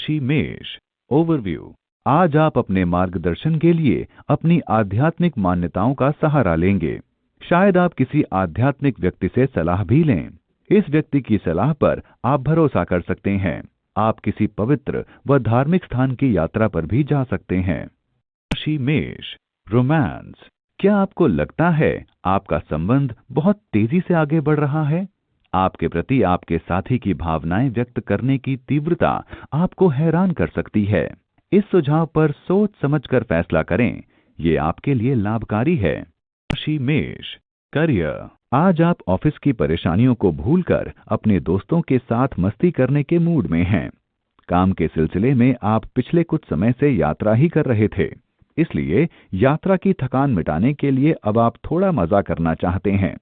राशि मेष। ओवरव्यू। आज आप अपने मार्गदर्शन के लिए अपनी आध्यात्मिक मान्यताओं का सहारा लेंगे। शायद आप किसी आध्यात्मिक व्यक्ति से सलाह भी लें। इस व्यक्ति की सलाह पर आप भरोसा कर सकते हैं। आप किसी पवित्र व धार्मिक स्थान की यात्रा पर भी जा सकते हैं। राशि मेष। रोमांस। क्या आपको लगता है आपका संबंध बहुत तेजी से आगे बढ़ रहा है? आपके प्रति आपके साथी की भावनाएं व्यक्त करने की तीव्रता आपको हैरान कर सकती है। इस सुझाव पर सोच समझकर फैसला करें, ये आपके लिए लाभकारी है। राशि मेष। करियर। आज आप ऑफिस की परेशानियों को भूलकर अपने दोस्तों के साथ मस्ती करने के मूड में हैं। काम के सिलसिले में आप पिछले कुछ समय से यात्रा ही कर रहे थे, इसलिए यात्रा की थकान मिटाने के लिए अब आप थोड़ा मजा करना चाहते हैं।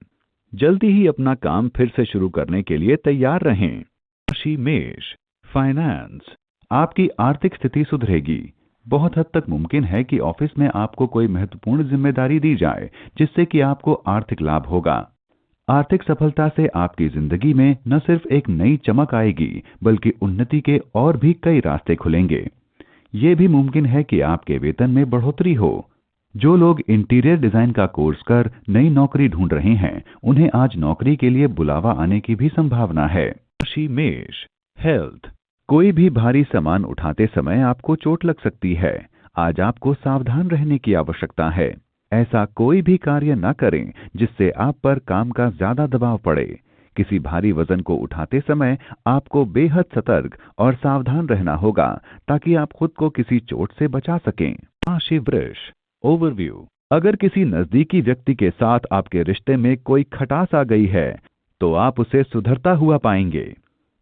जल्दी ही अपना काम फिर से शुरू करने के लिए तैयार रहें। राशि मेष। फाइनेंस। आपकी आर्थिक स्थिति सुधरेगी। बहुत हद तक मुमकिन है कि ऑफिस में आपको कोई महत्वपूर्ण जिम्मेदारी दी जाए, जिससे कि आपको आर्थिक लाभ होगा। आर्थिक सफलता से आपकी जिंदगी में न सिर्फ एक नई चमक आएगी, बल्कि उन्नति के और भी कई रास्ते खुलेंगे। ये भी मुमकिन है कि आपके वेतन में बढ़ोतरी हो। जो लोग इंटीरियर डिजाइन का कोर्स कर नई नौकरी ढूंढ रहे हैं, उन्हें आज नौकरी के लिए बुलावा आने की भी संभावना है। राशि मेष। हेल्थ। कोई भी भारी सामान उठाते समय आपको चोट लग सकती है। आज आपको सावधान रहने की आवश्यकता है। ऐसा कोई भी कार्य न करें जिससे आप पर काम का ज्यादा दबाव पड़े। किसी भारी वजन को उठाते समय आपको बेहद सतर्क और सावधान रहना होगा, ताकि आप खुद को किसी चोट से बचा सकें। राशि वृष। ओवरव्यू। अगर किसी नजदीकी व्यक्ति के साथ आपके रिश्ते में कोई खटास आ गई है, तो आप उसे सुधरता हुआ पाएंगे।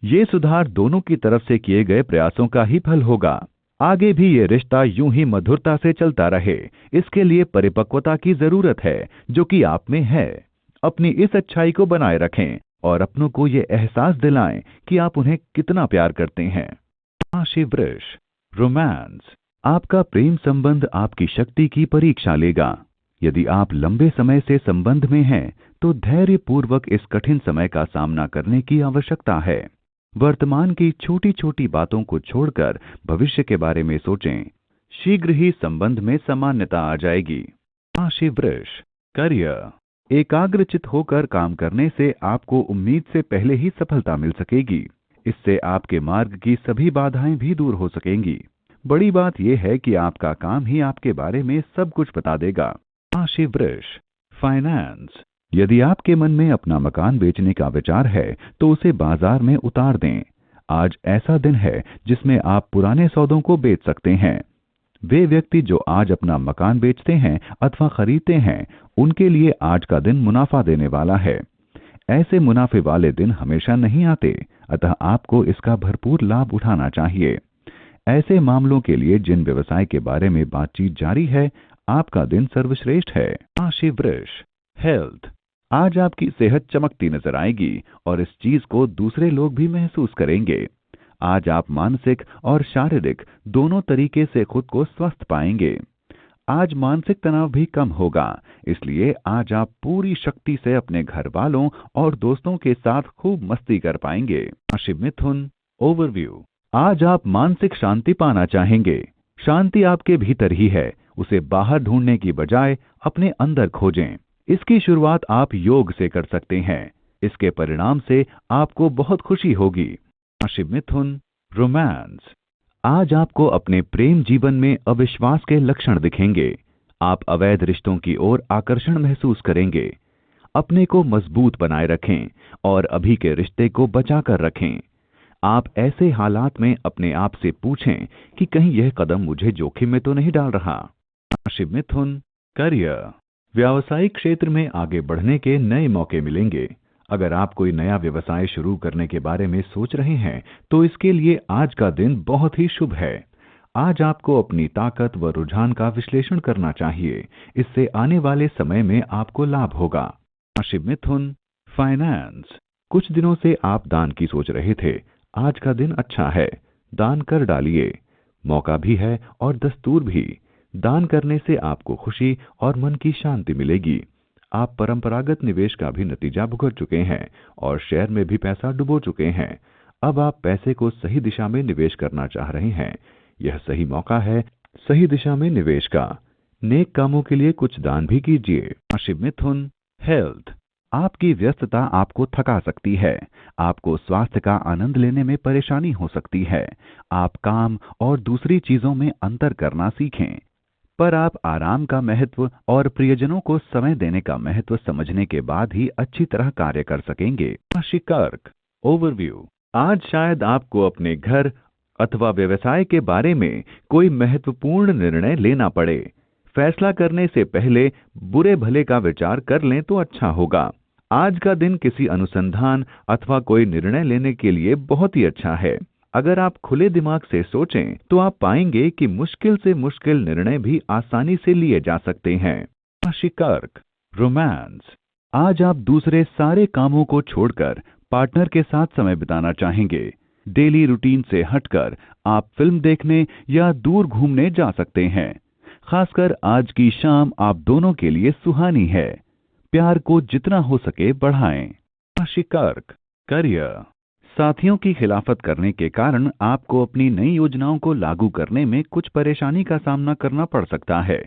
ये सुधार दोनों की तरफ से किए गए प्रयासों का ही फल होगा। आगे भी ये रिश्ता यूं ही मधुरता से चलता रहे, इसके लिए परिपक्वता की जरूरत है, जो कि आप में है। अपनी इस अच्छाई को बनाए रखें और अपनों को ये एहसास दिलाएं कि आप उन्हें कितना प्यार करते हैं। राशि वृष। रोमांस। आपका प्रेम संबंध आपकी शक्ति की परीक्षा लेगा। यदि आप लंबे समय से संबंध में हैं, तो धैर्य पूर्वक इस कठिन समय का सामना करने की आवश्यकता है। वर्तमान की छोटी छोटी बातों को छोड़कर भविष्य के बारे में सोचें। शीघ्र ही संबंध में सामान्यता आ जाएगी। राशि वृष। करियर। एकाग्रचित होकर काम करने से आपको उम्मीद से पहले ही सफलता मिल सकेगी। इससे आपके मार्ग की सभी बाधाएं भी दूर हो सकेंगी। बड़ी बात यह है कि आपका काम ही आपके बारे में सब कुछ बता देगा। राशि वृष। फाइनेंस। यदि आपके मन में अपना मकान बेचने का विचार है, तो उसे बाजार में उतार दें। आज ऐसा दिन है जिसमें आप पुराने सौदों को बेच सकते हैं। वे व्यक्ति जो आज अपना मकान बेचते हैं अथवा खरीदते हैं, उनके लिए आज का दिन मुनाफा देने वाला है। ऐसे मुनाफे वाले दिन हमेशा नहीं आते, अतः आपको इसका भरपूर लाभ उठाना चाहिए। ऐसे मामलों के लिए जिन व्यवसाय के बारे में बातचीत जारी है, आपका दिन सर्वश्रेष्ठ है। राशि वृष। हेल्थ। आज आपकी सेहत चमकती नजर आएगी और इस चीज को दूसरे लोग भी महसूस करेंगे। आज आप मानसिक और शारीरिक दोनों तरीके से खुद को स्वस्थ पाएंगे। आज मानसिक तनाव भी कम होगा, इसलिए आज आप पूरी शक्ति से अपने घर वालों और दोस्तों के साथ खूब मस्ती कर पाएंगे। राशि मिथुन। ओवरव्यू। आज आप मानसिक शांति पाना चाहेंगे। शांति आपके भीतर ही है, उसे बाहर ढूंढने की बजाय अपने अंदर खोजें। इसकी शुरुआत आप योग से कर सकते हैं। इसके परिणाम से आपको बहुत खुशी होगी। राशि मिथुन। रोमांस। आज आपको अपने प्रेम जीवन में अविश्वास के लक्षण दिखेंगे। आप अवैध रिश्तों की ओर आकर्षण महसूस करेंगे। अपने को मजबूत बनाए रखें और अभी के रिश्ते को बचाकर रखें। आप ऐसे हालात में अपने आप से पूछें कि कहीं यह कदम मुझे जोखिम में तो नहीं डाल रहा। राशि मिथुन। करियर। व्यावसायिक क्षेत्र में आगे बढ़ने के नए मौके मिलेंगे। अगर आप कोई नया व्यवसाय शुरू करने के बारे में सोच रहे हैं, तो इसके लिए आज का दिन बहुत ही शुभ है। आज आपको अपनी ताकत व रुझान का विश्लेषण करना चाहिए। इससे आने वाले समय में आपको लाभ होगा। राशि मिथुन। फाइनेंस। कुछ दिनों से आप दान की सोच रहे थे। आज का दिन अच्छा है, दान कर डालिए। मौका भी है और दस्तूर भी। दान करने से आपको खुशी और मन की शांति मिलेगी। आप परंपरागत निवेश का भी नतीजा भुगत चुके हैं और शेयर में भी पैसा डुबो चुके हैं। अब आप पैसे को सही दिशा में निवेश करना चाह रहे हैं। यह सही मौका है सही दिशा में निवेश का। नेक कामों के लिए कुछ दान भी कीजिए। राशि मिथुन, हेल्थ। आपकी व्यस्तता आपको थका सकती है। आपको स्वास्थ्य का आनंद लेने में परेशानी हो सकती है। आप काम और दूसरी चीजों में अंतर करना सीखें। पर आप आराम का महत्व और प्रियजनों को समय देने का महत्व समझने के बाद ही अच्छी तरह कार्य कर सकेंगे। राशि कर्क, ओवरव्यू। आज शायद आपको अपने घर अथवा व्यवसाय के बारे में कोई महत्वपूर्ण निर्णय लेना पड़े। फैसला करने से पहले बुरे भले का विचार कर लें तो अच्छा होगा। आज का दिन किसी अनुसंधान अथवा कोई निर्णय लेने के लिए बहुत ही अच्छा है। अगर आप खुले दिमाग से सोचें तो आप पाएंगे कि मुश्किल से मुश्किल निर्णय भी आसानी से लिए जा सकते हैं। राशि कर्क, रोमांस। आज आप दूसरे सारे कामों को छोड़कर पार्टनर के साथ समय बिताना चाहेंगे। डेली रूटीन से हटकर आप फिल्म देखने या दूर घूमने जा सकते हैं। खासकर आज की शाम आप दोनों के लिए सुहानी है। प्यार को जितना हो सके बढ़ाएं। राशि कर्क, करियर। साथियों की खिलाफत करने के कारण आपको अपनी नई योजनाओं को लागू करने में कुछ परेशानी का सामना करना पड़ सकता है।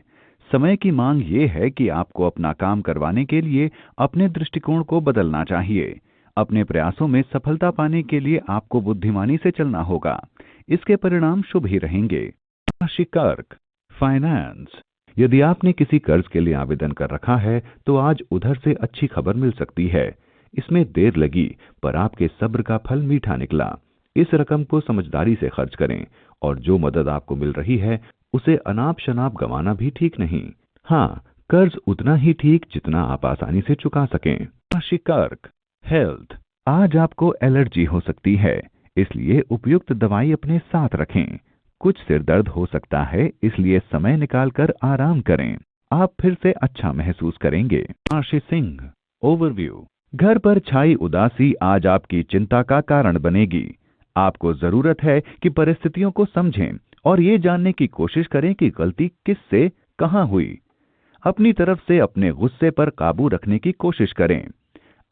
समय की मांग ये है कि आपको अपना काम करवाने के लिए अपने दृष्टिकोण को बदलना चाहिए। अपने प्रयासों में सफलता पाने के लिए आपको बुद्धिमानी से चलना होगा। इसके परिणाम शुभ ही रहेंगे। राशि कर्क, फाइनेंस। यदि आपने किसी कर्ज के लिए आवेदन कर रखा है तो आज उधर से अच्छी खबर मिल सकती है। इसमें देर लगी पर आपके सब्र का फल मीठा निकला। इस रकम को समझदारी से खर्च करें और जो मदद आपको मिल रही है उसे अनाप शनाप गंवाना भी ठीक नहीं। हाँ, कर्ज उतना ही ठीक जितना आप आसानी से चुका सकें। राशि कर्क, हेल्थ। आज आपको एलर्जी हो सकती है, इसलिए उपयुक्त दवाई अपने साथ रखें। कुछ सिर दर्द हो सकता है, इसलिए समय निकालकर आराम करें। आप फिर से अच्छा महसूस करेंगे। राशि सिंह, ओवरव्यू। घर पर छाई उदासी आज आपकी चिंता का कारण बनेगी। आपको जरूरत है कि परिस्थितियों को समझें और ये जानने की कोशिश करें कि गलती किससे कहां हुई। अपनी तरफ से अपने गुस्से पर काबू रखने की कोशिश करें।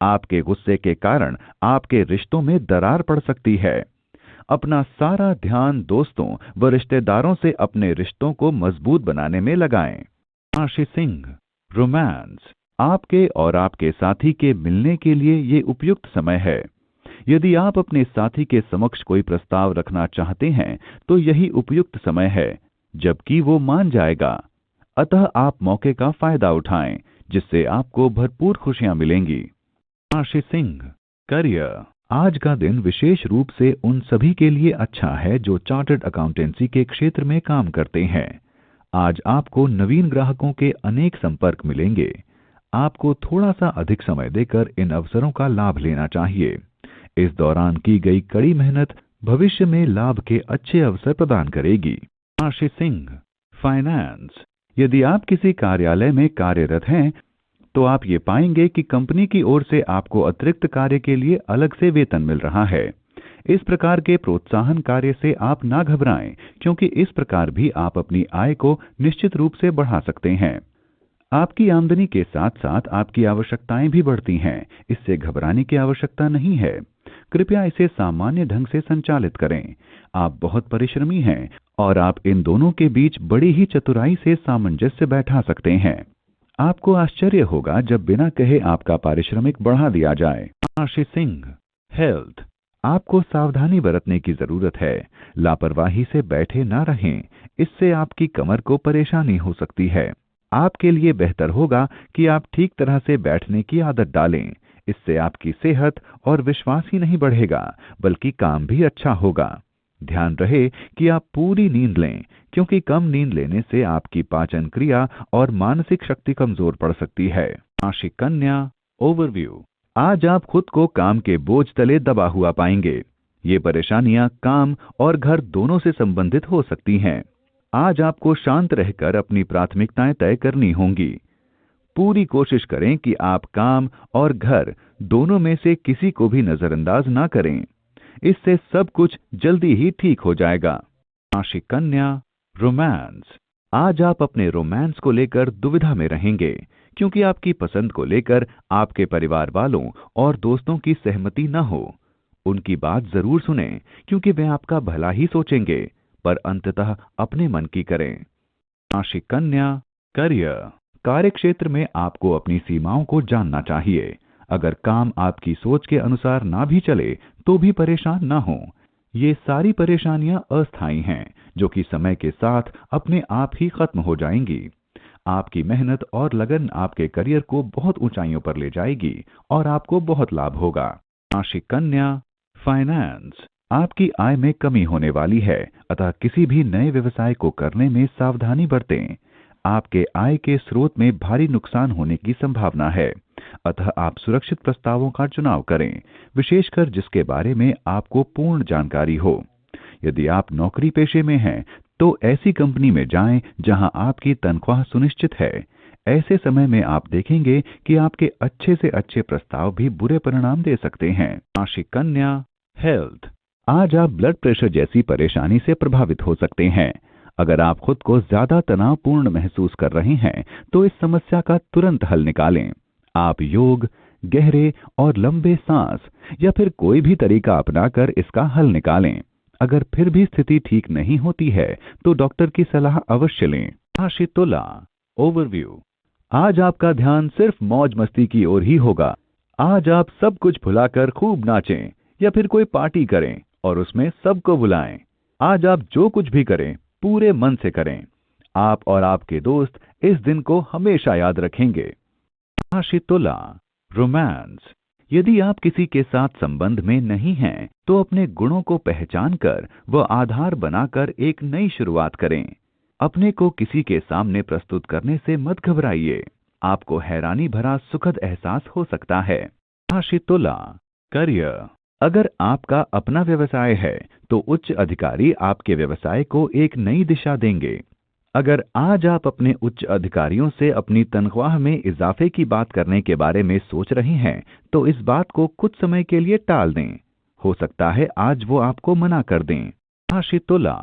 आपके गुस्से के कारण आपके रिश्तों में दरार पड़ सकती है। अपना सारा ध्यान दोस्तों व रिश्तेदारों से अपने रिश्तों को मजबूत बनाने में लगाएं। राशि सिंह, रोमांस। आपके और आपके साथी के मिलने के लिए ये उपयुक्त समय है। यदि आप अपने साथी के समक्ष कोई प्रस्ताव रखना चाहते हैं तो यही उपयुक्त समय है, जबकि वो मान जाएगा। अतः आप मौके का फायदा उठाएं, जिससे आपको भरपूर खुशियां मिलेंगी। राशि सिंह, करियर। आज का दिन विशेष रूप से उन सभी के लिए अच्छा है जो चार्टर्ड अकाउंटेंसी के क्षेत्र में काम करते हैं। आज आपको नवीन ग्राहकों के अनेक संपर्क मिलेंगे। आपको थोड़ा सा अधिक समय देकर इन अवसरों का लाभ लेना चाहिए। इस दौरान की गई कड़ी मेहनत भविष्य में लाभ के अच्छे अवसर प्रदान करेगी। राशि सिंह, फाइनेंस। यदि आप किसी कार्यालय में कार्यरत हैं तो आप ये पाएंगे कि कंपनी की ओर से आपको अतिरिक्त कार्य के लिए अलग से वेतन मिल रहा है। इस प्रकार के प्रोत्साहन कार्य से आप ना घबराएं, क्योंकि इस प्रकार भी आप अपनी आय को निश्चित रूप से बढ़ा सकते हैं। आपकी आमदनी के साथ साथ आपकी आवश्यकताएं भी बढ़ती हैं, इससे घबराने की आवश्यकता नहीं है। कृपया इसे सामान्य ढंग से संचालित करें। आप बहुत परिश्रमी हैं और आप इन दोनों के बीच बड़ी ही चतुराई से सामंजस्य बैठा सकते हैं। आपको आश्चर्य होगा जब बिना कहे आपका पारिश्रमिक बढ़ा दिया जाए। राशि सिंह, हेल्थ। आपको सावधानी बरतने की जरूरत है। लापरवाही से बैठे ना रहें, इससे आपकी कमर को परेशानी हो सकती है। आपके लिए बेहतर होगा कि आप ठीक तरह से बैठने की आदत डालें। इससे आपकी सेहत और विश्वास ही नहीं बढ़ेगा, बल्कि काम भी अच्छा होगा। ध्यान रहे कि आप पूरी नींद लें, क्योंकि कम नींद लेने से आपकी पाचन क्रिया और मानसिक शक्ति कमजोर पड़ सकती है। राशि कन्या, ओवरव्यू। आज आप खुद को काम के बोझ तले दबा हुआ पाएंगे। ये परेशानियां काम और घर दोनों से संबंधित हो सकती हैं। आज आपको शांत रहकर अपनी प्राथमिकताएं तय करनी होंगी। पूरी कोशिश करें कि आप काम और घर दोनों में से किसी को भी नजरअंदाज ना करें। इससे सब कुछ जल्दी ही ठीक हो जाएगा। राशि कन्या, रोमांस। आज आप अपने रोमांस को लेकर दुविधा में रहेंगे, क्योंकि आपकी पसंद को लेकर आपके परिवार वालों और दोस्तों की सहमति न हो। उनकी बात जरूर सुनें क्योंकि वे आपका भला ही सोचेंगे, पर अंततः अपने मन की करें। राशि कन्या, करियर। कार्य क्षेत्र में आपको अपनी सीमाओं को जानना चाहिए। अगर काम आपकी सोच के अनुसार ना भी चले तो भी परेशान ना हो। ये सारी परेशानियां अस्थायी हैं, जो कि समय के साथ अपने आप ही खत्म हो जाएंगी। आपकी मेहनत और लगन आपके करियर को बहुत ऊंचाइयों पर ले जाएगी और आपको बहुत लाभ होगा। राशि कन्या, फाइनेंस। आपकी आय में कमी होने वाली है, अतः किसी भी नए व्यवसाय को करने में सावधानी बरतें। आपके आय के स्रोत में भारी नुकसान होने की संभावना है, अतः आप सुरक्षित प्रस्तावों का चुनाव करें, विशेषकर जिसके बारे में आपको पूर्ण जानकारी हो। यदि आप नौकरी पेशे में हैं, तो ऐसी कंपनी में जाएं जहां आपकी तनख्वाह सुनिश्चित है। ऐसे समय में आप देखेंगे कि आपके अच्छे से अच्छे प्रस्ताव भी बुरे परिणाम दे सकते हैं। राशि कन्या, हेल्थ। आज आप ब्लड प्रेशर जैसी परेशानी से प्रभावित हो सकते हैं। अगर आप खुद को ज्यादा तनावपूर्ण महसूस कर रहे हैं तो इस समस्या का तुरंत हल निकालें। आप योग, गहरे और लंबे सांस या फिर कोई भी तरीका अपनाकर इसका हल निकालें। अगर फिर भी स्थिति ठीक नहीं होती है तो डॉक्टर की सलाह अवश्य लें। राशि तुला, ओवरव्यू। आज आपका ध्यान सिर्फ मौज मस्ती की ओर ही होगा। आज आप सब कुछ भुलाकर खूब नाचें या फिर कोई पार्टी करें और उसमें सबको बुलाएं। आज आप जो कुछ भी करें पूरे मन से करें। आप और आपके दोस्त इस दिन को हमेशा याद रखेंगे। राशि तुला, रोमांस। यदि आप किसी के साथ संबंध में नहीं हैं, तो अपने गुणों को पहचानकर व आधार बनाकर एक नई शुरुआत करें। अपने को किसी के सामने प्रस्तुत करने से मत घबराइए। आपको हैरानी भरा सुखद एहसास हो सकता है। राशि तुला, करियर। अगर आपका अपना व्यवसाय है तो उच्च अधिकारी आपके व्यवसाय को एक नई दिशा देंगे। अगर आज आप अपने उच्च अधिकारियों से अपनी तनख्वाह में इजाफे की बात करने के बारे में सोच रहे हैं तो इस बात को कुछ समय के लिए टाल दें। हो सकता है आज वो आपको मना कर दें। राशि तुला,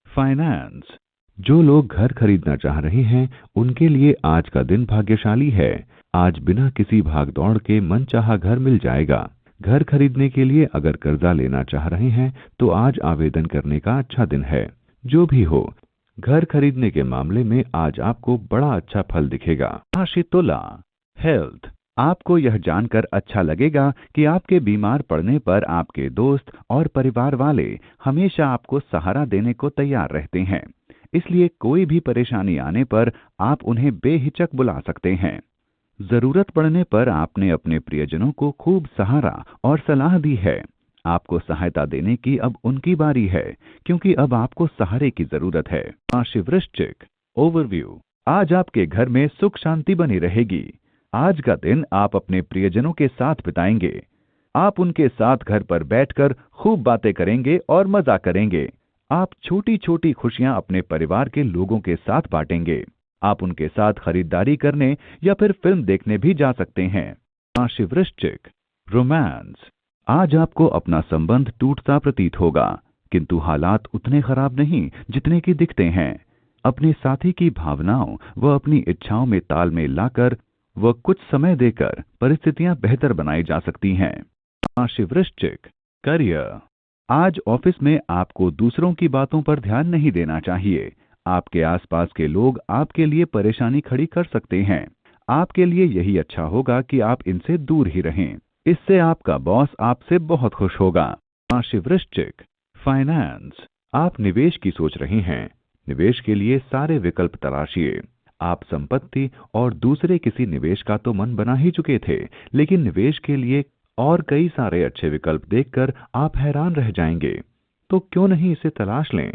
फाइनेंस। जो लोग घर खरीदना चाह रहे हैं उनके लिए आज का दिन भाग्यशाली है। आज बिना किसी भागदौड़ के मनचाहा घर मिल जाएगा। घर खरीदने के लिए अगर कर्जा लेना चाह रहे हैं तो आज आवेदन करने का अच्छा दिन है। जो भी हो, घर खरीदने के मामले में आज आपको बड़ा अच्छा फल दिखेगा। राशि तुला, हेल्थ। आपको यह जानकर अच्छा लगेगा कि आपके बीमार पड़ने पर आपके दोस्त और परिवार वाले हमेशा आपको सहारा देने को तैयार रहते हैं। इसलिए कोई भी परेशानी आने पर आप उन्हें बेहिचक बुला सकते हैं। जरूरत पड़ने पर आपने अपने प्रियजनों को खूब सहारा और सलाह दी है। आपको सहायता देने की अब उनकी बारी है, क्योंकि अब आपको सहारे की जरूरत है। राशि वृश्चिक, ओवरव्यू। आज आपके घर में सुख शांति बनी रहेगी। आज का दिन आप अपने प्रियजनों के साथ बिताएंगे। आप उनके साथ घर पर बैठकर खूब बातें करेंगे और मजा करेंगे। आप छोटी छोटी खुशियां अपने परिवार के लोगों के साथ बांटेंगे। आप उनके साथ खरीदारी करने या फिर फिल्म देखने भी जा सकते हैं। राशि वृश्चिक, रोमांस। आज आपको अपना संबंध टूटता प्रतीत होगा, किंतु हालात उतने खराब नहीं जितने कि दिखते हैं। अपने साथी की भावनाओं व अपनी इच्छाओं में तालमेल लाकर व कुछ समय देकर परिस्थितियां बेहतर बनाई जा सकती हैं। राशि वृश्चिक, करियर। आज ऑफिस में आपको दूसरों की बातों पर ध्यान नहीं देना चाहिए। आपके आसपास के लोग आपके लिए परेशानी खड़ी कर सकते हैं। आपके लिए यही अच्छा होगा कि आप इनसे दूर ही रहें। इससे आपका बॉस आपसे बहुत खुश होगा। राशि वृश्चिक, फाइनेंस। आप निवेश की सोच रहे हैं। निवेश के लिए सारे विकल्प तलाशिए। आप संपत्ति और दूसरे किसी निवेश का तो मन बना ही चुके थे, लेकिन निवेश के लिए और कई सारे अच्छे विकल्प देखकर आप हैरान रह जाएंगे। तो क्यों नहीं इसे तलाश लें।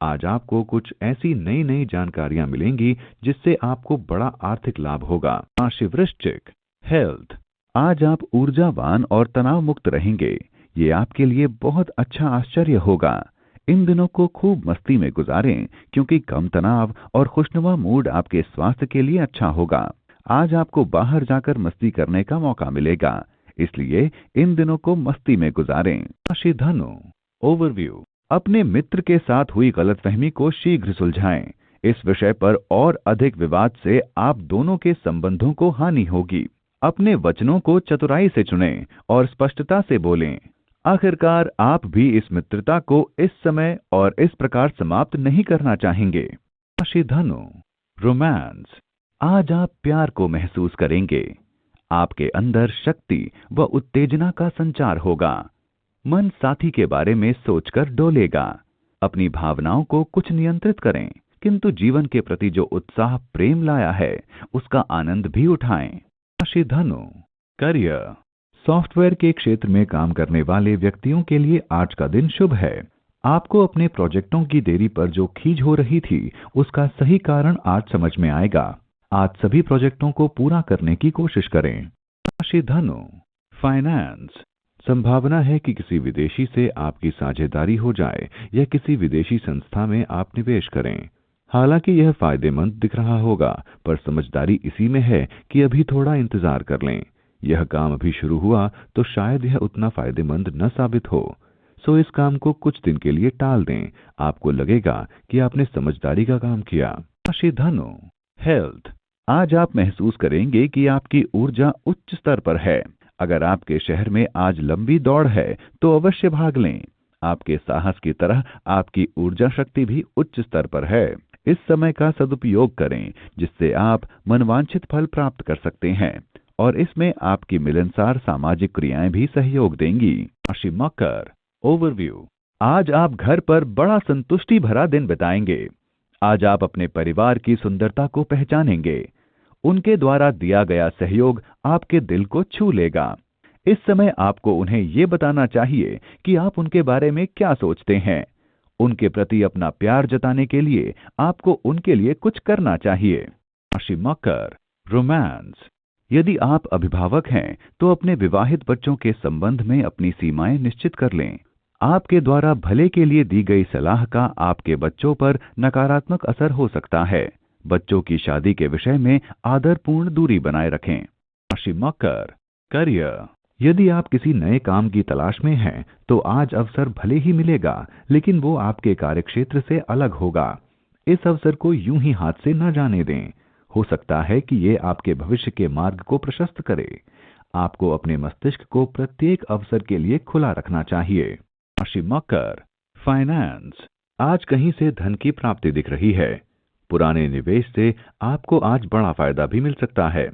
आज आपको कुछ ऐसी नई नई जानकारियां मिलेंगी जिससे आपको बड़ा आर्थिक लाभ होगा। राशि वृश्चिक, हेल्थ। आज आप ऊर्जावान और तनाव मुक्त रहेंगे। ये आपके लिए बहुत अच्छा आश्चर्य होगा। इन दिनों को खूब मस्ती में गुजारें, क्योंकि कम तनाव और खुशनुमा मूड आपके स्वास्थ्य के लिए अच्छा होगा। आज आपको बाहर जाकर मस्ती करने का मौका मिलेगा, इसलिए इन दिनों को मस्ती में गुजारें। राशि धनु, ओवरव्यू। अपने मित्र के साथ हुई गलतफहमी को शीघ्र सुलझाएं। इस विषय पर और अधिक विवाद से आप दोनों के संबंधों को हानि होगी। अपने वचनों को चतुराई से चुनें और स्पष्टता से बोलें। आखिरकार आप भी इस मित्रता को इस समय और इस प्रकार समाप्त नहीं करना चाहेंगे। राशि धनु, रोमांस। आज आप प्यार को महसूस करेंगे। आपके अंदर शक्ति व उत्तेजना का संचार होगा। मन साथी के बारे में सोचकर डोलेगा। अपनी भावनाओं को कुछ नियंत्रित करें, किंतु जीवन के प्रति जो उत्साह प्रेम लाया है उसका आनंद भी उठाएं। राशि धनु, करियर। सॉफ्टवेयर के क्षेत्र में काम करने वाले व्यक्तियों के लिए आज का दिन शुभ है। आपको अपने प्रोजेक्टों की देरी पर जो खींच हो रही थी उसका सही कारण आज समझ में आएगा। आज सभी प्रोजेक्टों को पूरा करने की कोशिश करें। राशि धनु, फाइनेंस। संभावना है कि किसी विदेशी से आपकी साझेदारी हो जाए या किसी विदेशी संस्था में आप निवेश करें। हालांकि यह फायदेमंद दिख रहा होगा, पर समझदारी इसी में है कि अभी थोड़ा इंतजार कर लें। यह काम अभी शुरू हुआ तो शायद यह उतना फायदेमंद न साबित हो, सो इस काम को कुछ दिन के लिए टाल दें। आपको लगेगा कि आपने समझदारी का काम किया। राशि धनु, हेल्थ। आज आप महसूस करेंगे कि आपकी ऊर्जा उच्च स्तर पर है। अगर आपके शहर में आज लंबी दौड़ है तो अवश्य भाग लें। आपके साहस की तरह आपकी ऊर्जा शक्ति भी उच्च स्तर पर है। इस समय का सदुपयोग करें, जिससे आप मनवांछित फल प्राप्त कर सकते हैं और इसमें आपकी मिलनसार सामाजिक क्रियाएं भी सहयोग देंगी। राशि मकर, ओवरव्यू। आज आप घर पर बड़ा संतुष्टि भरा दिन बिताएंगे। आज आप अपने परिवार की सुंदरता को पहचानेंगे। उनके द्वारा दिया गया सहयोग आपके दिल को छू लेगा। इस समय आपको उन्हें ये बताना चाहिए कि आप उनके बारे में क्या सोचते हैं। उनके प्रति अपना प्यार जताने के लिए आपको उनके लिए कुछ करना चाहिए। राशि मकर, रोमांस। यदि आप अभिभावक हैं तो अपने विवाहित बच्चों के संबंध में अपनी सीमाएं निश्चित कर लें। आपके द्वारा भले के लिए दी गई सलाह का आपके बच्चों पर नकारात्मक असर हो सकता है। बच्चों की शादी के विषय में आदरपूर्ण दूरी बनाए रखें। राशि मकर, करियर। यदि आप किसी नए काम की तलाश में हैं तो आज अवसर भले ही मिलेगा, लेकिन वो आपके कार्यक्षेत्र से अलग होगा। इस अवसर को यूं ही हाथ से न जाने दें। हो सकता है कि ये आपके भविष्य के मार्ग को प्रशस्त करे। आपको अपने मस्तिष्क को प्रत्येक अवसर के लिए खुला रखना चाहिए। राशि मकर, फाइनेंस। आज कहीं से धन की प्राप्ति दिख रही है। पुराने निवेश से आपको आज बड़ा फायदा भी मिल सकता है।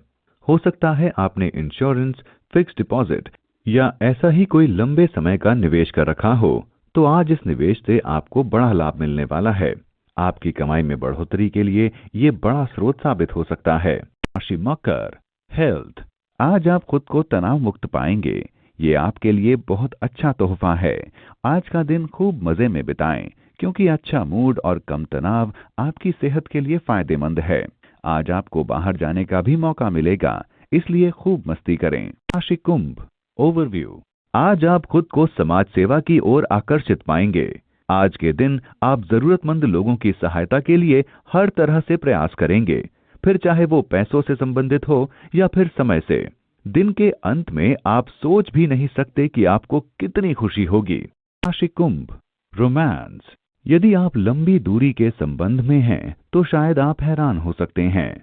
हो सकता है आपने इंश्योरेंस, फिक्स्ड डिपॉजिट या ऐसा ही कोई लंबे समय का निवेश कर रखा हो, तो आज इस निवेश से आपको बड़ा लाभ मिलने वाला है। आपकी कमाई में बढ़ोतरी के लिए ये बड़ा स्रोत साबित हो सकता है। राशि मकर, हेल्थ। आज आप खुद को तनाव मुक्त पाएंगे। ये आपके लिए बहुत अच्छा तोहफा है। आज का दिन खूब मजे में बिताएं, क्योंकि अच्छा मूड और कम तनाव आपकी सेहत के लिए फायदेमंद है। आज आपको बाहर जाने का भी मौका मिलेगा, इसलिए खूब मस्ती करें। राशि कुंभ, ओवरव्यू। आज आप खुद को समाज सेवा की ओर आकर्षित पाएंगे। आज के दिन आप जरूरतमंद लोगों की सहायता के लिए हर तरह से प्रयास करेंगे, फिर चाहे वो पैसों से संबंधित हो या फिर समय से। दिन के अंत में आप सोच भी नहीं सकते कि आपको कितनी खुशी होगी। राशि कुंभ, रोमांस। यदि आप लंबी दूरी के संबंध में हैं तो शायद आप हैरान हो सकते हैं।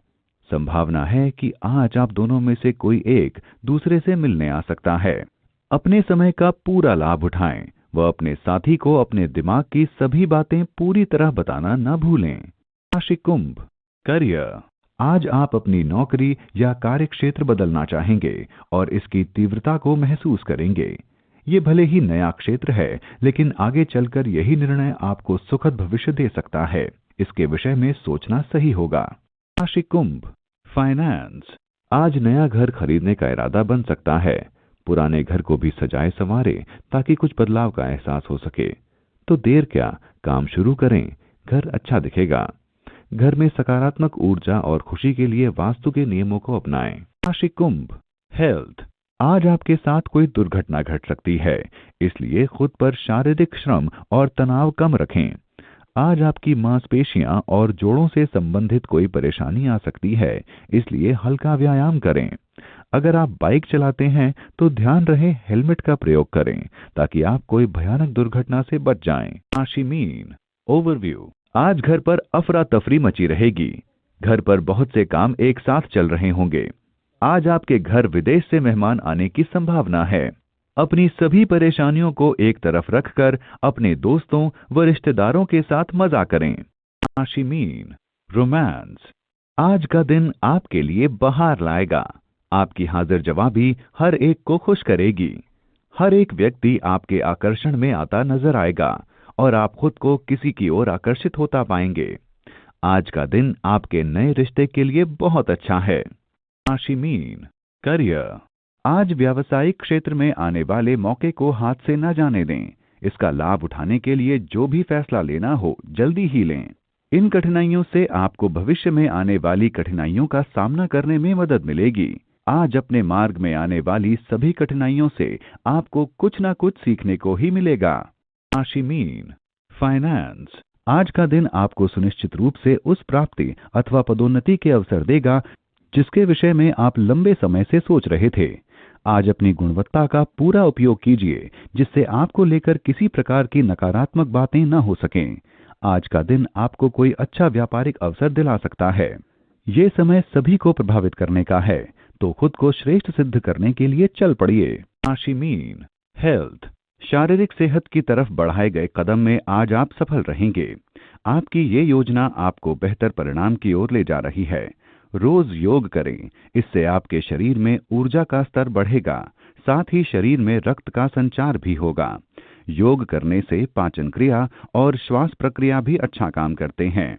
संभावना है कि आज आप दोनों में से कोई एक दूसरे से मिलने आ सकता है। अपने समय का पूरा लाभ उठाएं व अपने साथी को अपने दिमाग की सभी बातें पूरी तरह बताना न भूलें। राशि कुंभ, करियर। आज आप अपनी नौकरी या कार्यक्षेत्र बदलना चाहेंगे और इसकी तीव्रता को महसूस करेंगे। ये भले ही नया क्षेत्र है, लेकिन आगे चलकर यही निर्णय आपको सुखद भविष्य दे सकता है। इसके विषय में सोचना सही होगा। राशि कुंभ, फाइनेंस। आज नया घर खरीदने का इरादा बन सकता है। पुराने घर को भी सजाए संवारे ताकि कुछ बदलाव का एहसास हो सके। तो देर क्या, काम शुरू करें। घर अच्छा दिखेगा। घर में सकारात्मक ऊर्जा और खुशी के लिए वास्तु के नियमों को अपनाएं। राशि कुंभ, हेल्थ। आज आपके साथ कोई दुर्घटना घट सकती है, इसलिए खुद पर शारीरिक श्रम और तनाव कम रखें। आज आपकी मांसपेशियां और जोड़ों से संबंधित कोई परेशानी आ सकती है, इसलिए हल्का व्यायाम करें। अगर आप बाइक चलाते हैं तो ध्यान रहे हेलमेट का प्रयोग करें ताकि आप कोई भयानक दुर्घटना से बच जाएं। राशि मीन, ओवरव्यू। आज घर पर अफरा तफरी मची रहेगी। घर पर बहुत से काम एक साथ चल रहे होंगे। आज आपके घर विदेश से मेहमान आने की संभावना है। अपनी सभी परेशानियों को एक तरफ रखकर अपने दोस्तों व रिश्तेदारों के साथ मजा करें। राशि मीन, रोमांस। आज का दिन आपके लिए बहार लाएगा। आपकी हाजिर जवाबी हर एक को खुश करेगी। हर एक व्यक्ति आपके आकर्षण में आता नजर आएगा और आप खुद को किसी की ओर आकर्षित होता पाएंगे। आज का दिन आपके नए रिश्ते के लिए बहुत अच्छा है। राशि मीन, करियर। आज व्यावसायिक क्षेत्र में आने वाले मौके को हाथ से न जाने दें। इसका लाभ उठाने के लिए जो भी फैसला लेना हो जल्दी ही लें। इन कठिनाइयों से आपको भविष्य में आने वाली कठिनाइयों का सामना करने में मदद मिलेगी। आज अपने मार्ग में आने वाली सभी कठिनाइयों से आपको कुछ न कुछ सीखने को ही मिलेगा। राशि मीन, फाइनेंस। आज का दिन आपको सुनिश्चित रूप से उस प्राप्ति अथवा पदोन्नति के अवसर देगा जिसके विषय में आप लंबे समय से सोच रहे थे। आज अपनी गुणवत्ता का पूरा उपयोग कीजिए जिससे आपको लेकर किसी प्रकार की नकारात्मक बातें न हो सकें। आज का दिन आपको कोई अच्छा व्यापारिक अवसर दिला सकता है। ये समय सभी को प्रभावित करने का है, तो खुद को श्रेष्ठ सिद्ध करने के लिए चल पड़िए। राशि मीन, हेल्थ। शारीरिक सेहत की तरफ बढ़ाए गए कदम में आज आप सफल रहेंगे। आपकी ये योजना आपको बेहतर परिणाम की ओर ले जा रही है। रोज योग करें, इससे आपके शरीर में ऊर्जा का स्तर बढ़ेगा, साथ ही शरीर में रक्त का संचार भी होगा। योग करने से पाचन क्रिया और श्वास प्रक्रिया भी अच्छा काम करते हैं।